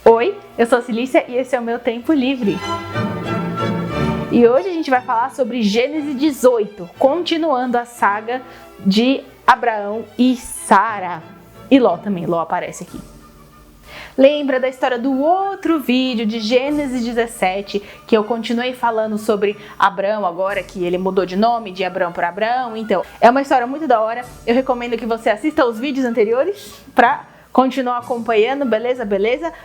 Oi, eu sou a Cilícia e esse é o meu Tempo Livre. E hoje a gente vai falar sobre Gênesis 18, continuando a saga de Abraão e Sara. E Ló também, Ló aparece aqui. Lembra da história do outro vídeo de Gênesis 17, que eu continuei falando sobre Abrão agora, que ele mudou de nome de Abrão para Abraão? Então, é uma história muito da hora. Eu recomendo que você assista os vídeos anteriores para continuar acompanhando, beleza?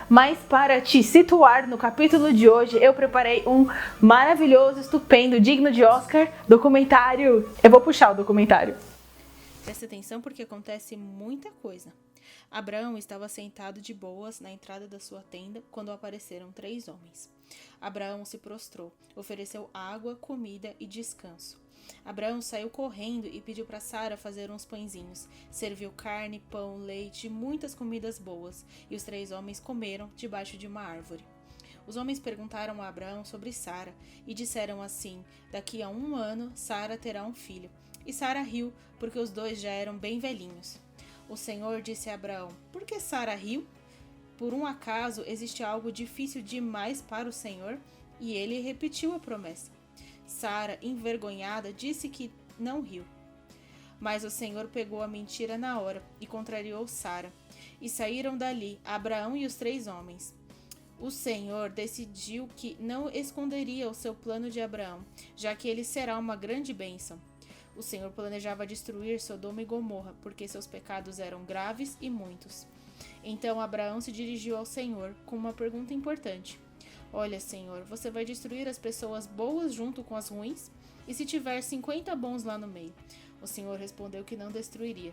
Mas para te situar no capítulo de hoje, eu preparei um maravilhoso, estupendo, digno de Oscar documentário. Eu vou puxar o documentário. Preste atenção porque acontece muita coisa. Abraão estava sentado de boas na entrada da sua tenda quando apareceram 3 homens. Abraão se prostrou, ofereceu água, comida e descanso. Abraão saiu correndo e pediu para Sara fazer uns pãezinhos. Serviu carne, pão, leite e muitas comidas boas, e os 3 homens comeram debaixo de uma árvore. Os homens perguntaram a Abraão sobre Sara e disseram assim: daqui a 1 ano Sara terá um filho. E Sara riu, porque os 2 já eram bem velhinhos. O Senhor disse a Abraão: por que Sara riu? Por um acaso existe algo difícil demais para o Senhor? E ele repetiu a promessa. Sara, envergonhada, disse que não riu. Mas o Senhor pegou a mentira na hora e contrariou Sara. E saíram dali, Abraão e os 3 homens. O Senhor decidiu que não esconderia o seu plano de Abraão, já que ele será uma grande bênção. O Senhor planejava destruir Sodoma e Gomorra, porque seus pecados eram graves e muitos. Então Abraão se dirigiu ao Senhor com uma pergunta importante. Olha, Senhor, você vai destruir as pessoas boas junto com as ruins? E se tiver 50 bons lá no meio? O Senhor respondeu que não destruiria.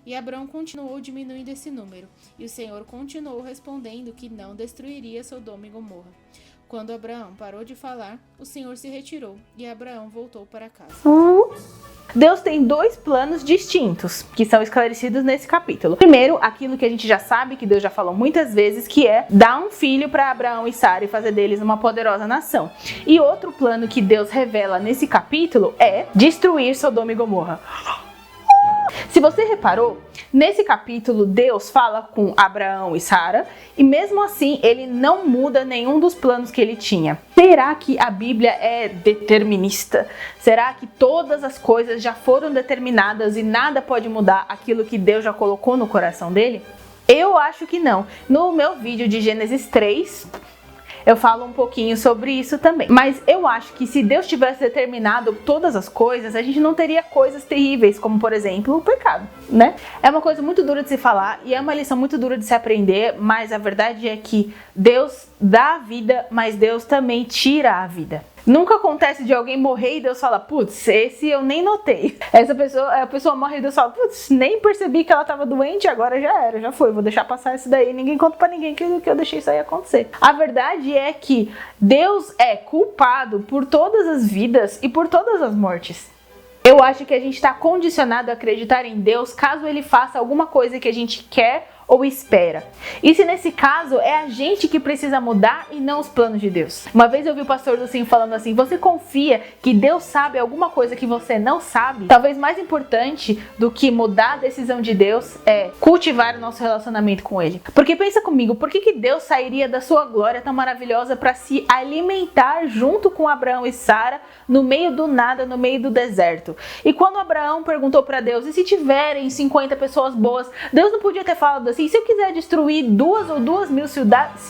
E Abraão continuou diminuindo esse número, e o Senhor continuou respondendo que não destruiria Sodoma e Gomorra. Quando Abraão parou de falar, o Senhor se retirou, e Abraão voltou para casa. Deus tem 2 planos distintos, que são esclarecidos nesse capítulo. Primeiro, aquilo que a gente já sabe, que Deus já falou muitas vezes, que é dar um filho para Abraão e Sara e fazer deles uma poderosa nação. E outro plano que Deus revela nesse capítulo é destruir Sodoma e Gomorra. Se você reparou, nesse capítulo Deus fala com Abraão e Sara e mesmo assim ele não muda nenhum dos planos que ele tinha. Será que a Bíblia é determinista? Será que todas as coisas já foram determinadas e nada pode mudar aquilo que Deus já colocou no coração dele? Eu acho que não. No meu vídeo de Gênesis 3... eu falo um pouquinho sobre isso também. Mas eu acho que se Deus tivesse determinado todas as coisas, a gente não teria coisas terríveis, como por exemplo o pecado, né? É uma coisa muito dura de se falar e é uma lição muito dura de se aprender, mas a verdade é que Deus dá a vida, mas Deus também tira a vida. Nunca acontece de alguém morrer e Deus fala, putz, esse eu nem notei. A pessoa morre e Deus fala, putz, nem percebi que ela estava doente, agora já era, já foi, vou deixar passar isso daí, ninguém conta pra ninguém que eu deixei isso aí acontecer. A verdade é que Deus é culpado por todas as vidas e por todas as mortes. Eu acho que a gente está condicionado a acreditar em Deus caso Ele faça alguma coisa que a gente quer ou espera. E se nesse caso é a gente que precisa mudar e não os planos de Deus. Uma vez eu vi o pastor Lucinho falando assim, você confia que Deus sabe alguma coisa que você não sabe? Talvez mais importante do que mudar a decisão de Deus é cultivar o nosso relacionamento com Ele. Porque pensa comigo, por que Deus sairia da sua glória tão maravilhosa para se alimentar junto com Abraão e Sara no meio do nada, no meio do deserto? E quando Abraão perguntou para Deus, e se tiverem 50 pessoas boas, Deus não podia ter falado assim, se eu quiser destruir 2 ou 2 mil cidades,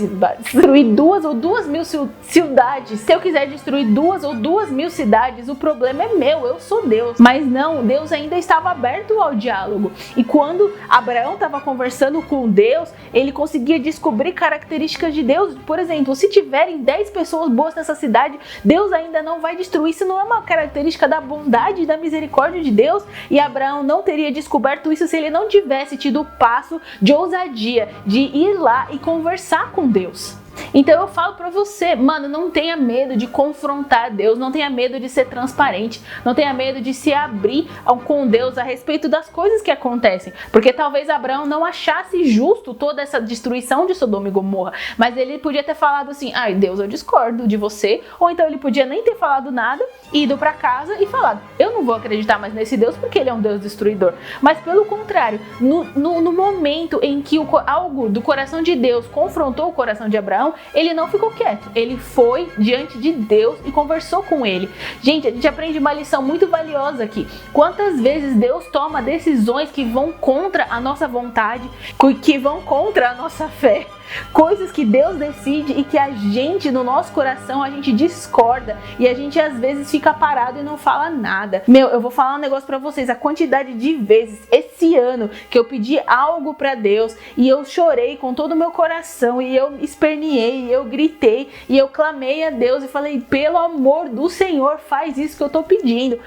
se eu quiser destruir 2 ou 2 mil cidades, o problema é meu, eu sou Deus. Mas não, Deus ainda estava aberto ao diálogo. E quando Abraão estava conversando com Deus, ele conseguia descobrir características de Deus. Por exemplo, se tiverem 10 pessoas boas nessa cidade, Deus ainda não vai destruir. Isso não é uma característica da bondade e da misericórdia de Deus? E Abraão não teria descoberto isso se ele não tivesse tido o passo de ousadia de ir lá e conversar com Deus. Então eu falo pra você, mano, não tenha medo de confrontar Deus, não tenha medo de ser transparente, não tenha medo de se abrir com Deus a respeito das coisas que acontecem. Porque talvez Abraão não achasse justo toda essa destruição de Sodoma e Gomorra, mas ele podia ter falado assim, ai Deus, eu discordo de você, ou então ele podia nem ter falado nada, ido pra casa e falado, eu não vou acreditar mais nesse Deus porque ele é um Deus destruidor. Mas pelo contrário, no momento em que algo do coração de Deus confrontou o coração de Abraão, ele não ficou quieto, ele foi diante de Deus e conversou com ele. Gente, a gente aprende uma lição muito valiosa aqui. Quantas vezes Deus toma decisões que vão contra a nossa vontade, que vão contra a nossa fé. Coisas que Deus decide e que a gente, no nosso coração, a gente discorda e a gente às vezes fica parado e não fala nada. Meu, eu vou falar um negócio pra vocês, a quantidade de vezes esse ano que eu pedi algo pra Deus e eu chorei com todo o meu coração e eu esperneei, e eu gritei e eu clamei a Deus e falei, pelo amor do Senhor, faz isso que eu tô pedindo.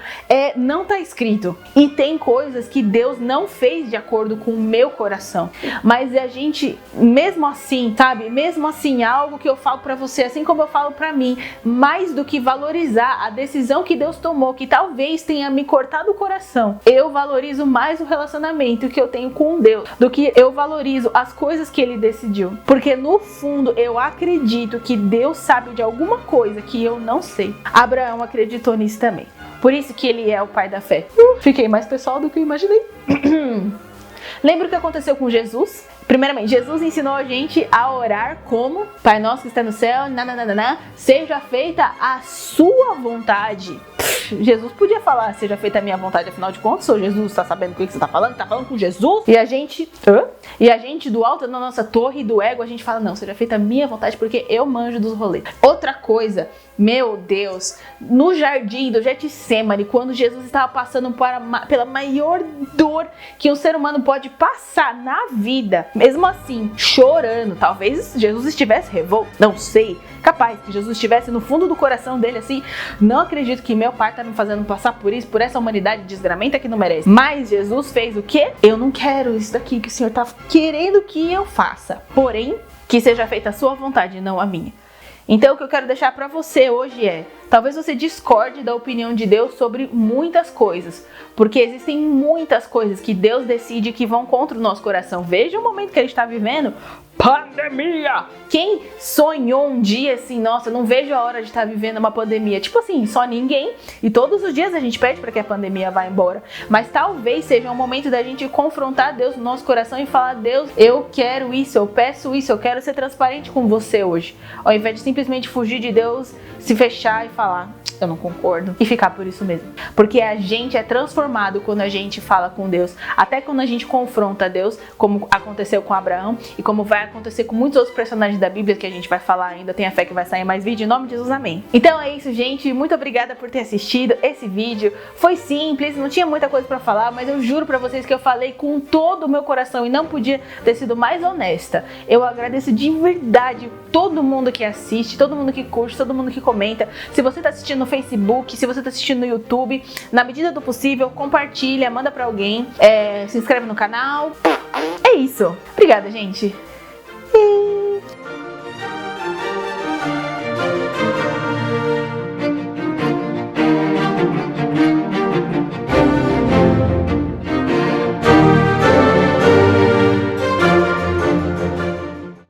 Não tá escrito. E tem coisas que Deus não fez de acordo com o meu coração, mas a gente, mesmo assim, sabe? Mesmo assim, algo que eu falo pra você, assim como eu falo pra mim, mais do que valorizar a decisão que Deus tomou, que talvez tenha me cortado o coração, eu valorizo mais o relacionamento que eu tenho com Deus, do que eu valorizo as coisas que Ele decidiu. Porque no fundo, eu acredito que Deus sabe de alguma coisa que eu não sei. Abraão acreditou nisso também. Por isso que ele é o pai da fé. Fiquei mais pessoal do que eu imaginei. Lembra o que aconteceu com Jesus? Primeiramente, Jesus ensinou a gente a orar como Pai nosso que está no céu, seja feita a sua vontade. Jesus podia falar, seja feita a minha vontade, afinal de contas, sou Jesus, tá sabendo o que você tá falando? Tá falando com Jesus? E a gente do alto da nossa torre do ego, a gente fala, não, seja feita a minha vontade porque eu manjo dos rolês. Outra coisa, meu Deus, no jardim do Getsemane, quando Jesus estava passando pela maior dor que um ser humano pode passar na vida, mesmo assim, chorando, talvez Jesus estivesse revolto, não sei, capaz que Jesus estivesse no fundo do coração dele assim, não acredito que meu pai tá me fazendo passar por isso, por essa humanidade desgramenta que não merece. Mas Jesus fez o quê? Eu não quero isso daqui que o Senhor tá querendo que eu faça, porém, que seja feita a sua vontade e não a minha. Então o que eu quero deixar pra você hoje é, talvez você discorde da opinião de Deus sobre muitas coisas, porque existem muitas coisas que Deus decide que vão contra o nosso coração. Veja o momento que a gente está vivendo, pandemia! Quem sonhou um dia assim, nossa, não vejo a hora de estar vivendo uma pandemia? Tipo assim, só ninguém. E todos os dias a gente pede para que a pandemia vá embora. Mas talvez seja um momento da gente confrontar Deus no nosso coração e falar, Deus, eu quero isso, eu peço isso, eu quero ser transparente com você hoje. Ao invés de simplesmente fugir de Deus, se fechar e falar, eu não concordo, e ficar por isso mesmo. Porque a gente é transformado quando a gente fala com Deus. Até quando a gente confronta Deus, como aconteceu com Abraão e como vai acontecer com muitos outros personagens da Bíblia que a gente vai falar ainda. Tenha fé que vai sair mais vídeo. Em nome de Jesus, amém. Então é isso, gente. Muito obrigada por ter assistido esse vídeo. Foi simples, não tinha muita coisa pra falar, mas eu juro pra vocês que eu falei com todo o meu coração e não podia ter sido mais honesta. Eu agradeço de verdade todo mundo que assiste, todo mundo que curte, todo mundo que comenta. Se você tá assistindo no Facebook, se você tá assistindo no YouTube, na medida do possível, compartilha, manda pra alguém, se inscreve no canal. É isso. Obrigada, gente.